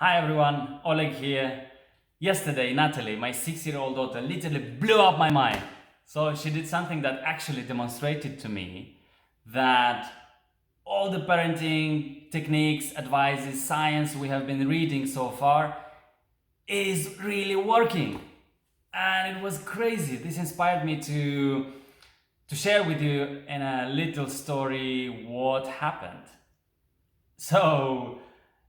Hi everyone, Oleg here. Yesterday, Natalie, my 6-year-old daughter, literally blew up my mind. So she did something that actually demonstrated to me that all the parenting techniques, advices, science we have been reading so far is really working. And it was crazy. This inspired me to share with you in a little story what happened. So,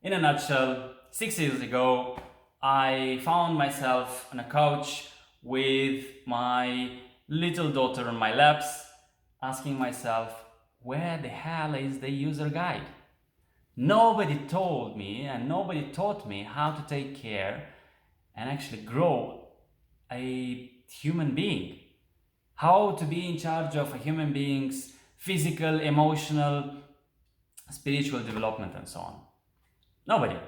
in a nutshell, 6 years ago, I found myself on a couch with my little daughter on my laps, asking myself, where the hell is the user guide? Nobody told me and nobody taught me how to take care and actually grow a human being. How to be in charge of a human being's physical, emotional, spiritual development, and so on. Nobody.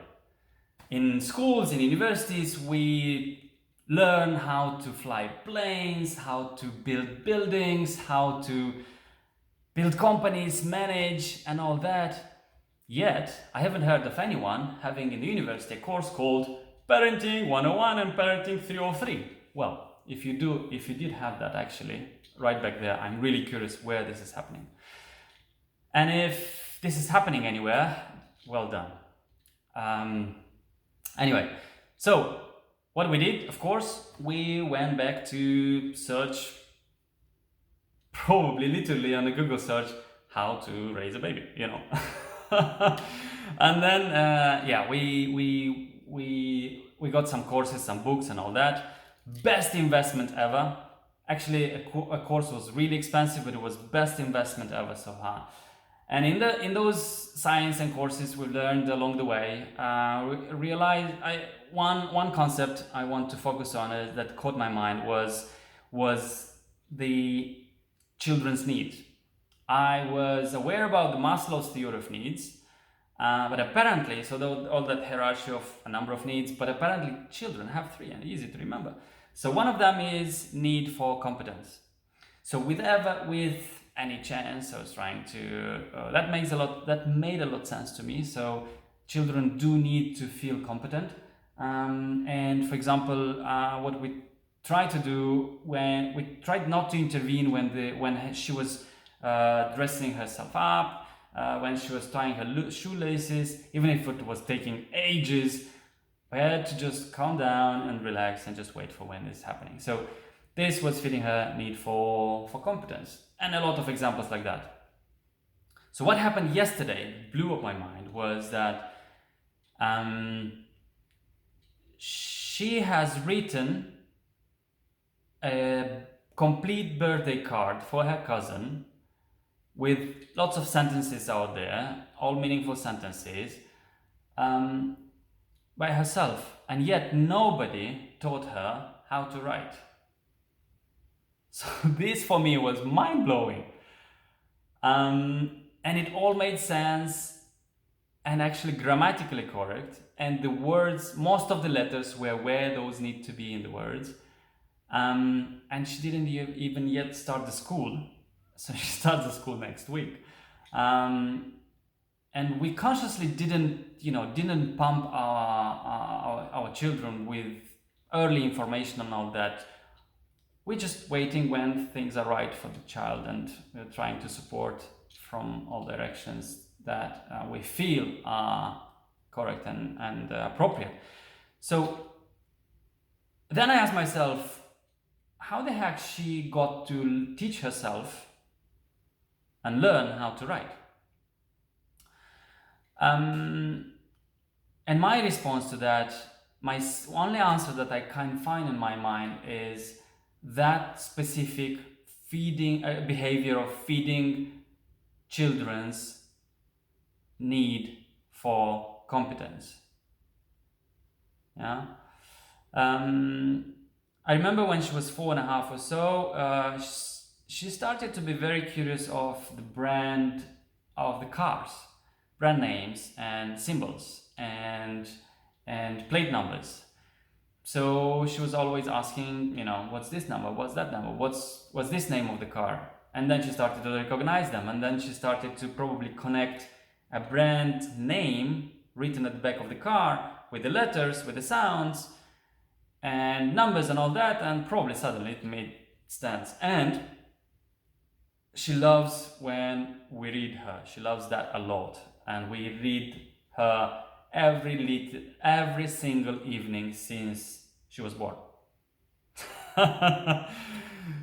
In schools, in universities, we learn how to fly planes, how to build buildings, how to build companies, manage, and all that. Yet, I haven't heard of anyone having in the university a course called Parenting 101 and Parenting 303. Well, if you did have that actually, right back there, I'm really curious where this is happening. And if this is happening anywhere, well done. Anyway, so what we did, of course, we went back to search, probably literally on a Google search, how to raise a baby, And then, we got some courses, some books, and all that. Best investment ever. Actually, a course was really expensive, but it was best investment ever so far. And in those science and courses we learned along the way, one concept I want to focus on that caught my mind was the children's needs. I was aware about the Maslow's theory of needs, but apparently, all that hierarchy of a number of needs, but apparently children have three and easy to remember. So one of them is need for competence. So with any chance, I was trying to. That made a lot of sense to me. So children do need to feel competent. And for example, what we tried to do when we tried not to intervene when she was dressing herself up, when she was tying her shoelaces, even if it was taking ages, we had to just calm down and relax and just wait for when this is happening. So this was fitting her need for competence, and a lot of examples like that. So what happened yesterday blew up my mind was that she has written a complete birthday card for her cousin with lots of sentences out there, all meaningful sentences, by herself, and yet nobody taught her how to write. So this for me was mind-blowing. And it all made sense and actually grammatically correct. And the words, most of the letters were where those need to be in the words. And she didn't even yet start the school. So she starts the school next week. And we consciously didn't pump our children with early information on all that. We're just waiting when things are right for the child, and we're trying to support from all directions that we feel are correct and appropriate. So then I asked myself, how the heck she got to teach herself and learn how to write? And my response to that, my only answer that I can find in my mind is that specific behavior of feeding children's need for competence. Yeah. I remember when she was 4.5 or so, she started to be very curious of the brand of the cars, brand names and symbols and plate numbers. So she was always asking, what's this number? What's that number? What's this name of the car? And then she started to recognize them. And then she started to probably connect a brand name written at the back of the car with the letters, with the sounds and numbers and all that, and probably suddenly it made sense. And she loves when we read her. She loves that a lot, and we read her every single evening since she was born.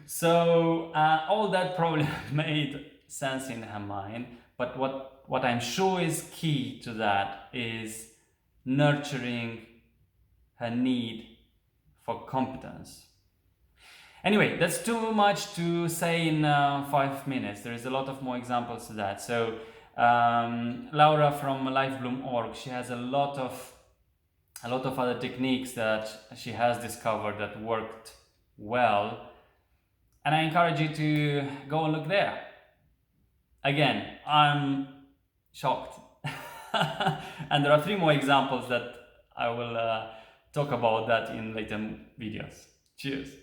So all that probably made sense in her mind, but what I'm sure is key to that is nurturing her need for competence. Anyway, that's too much to say in 5 minutes. There is a lot of more examples to that. So Laura from lifebloom.org, she has a lot of other techniques that she has discovered that worked well, and I encourage you to go and look there. Again, I'm shocked. And there are 3 more examples that I will talk about that in later videos. Cheers.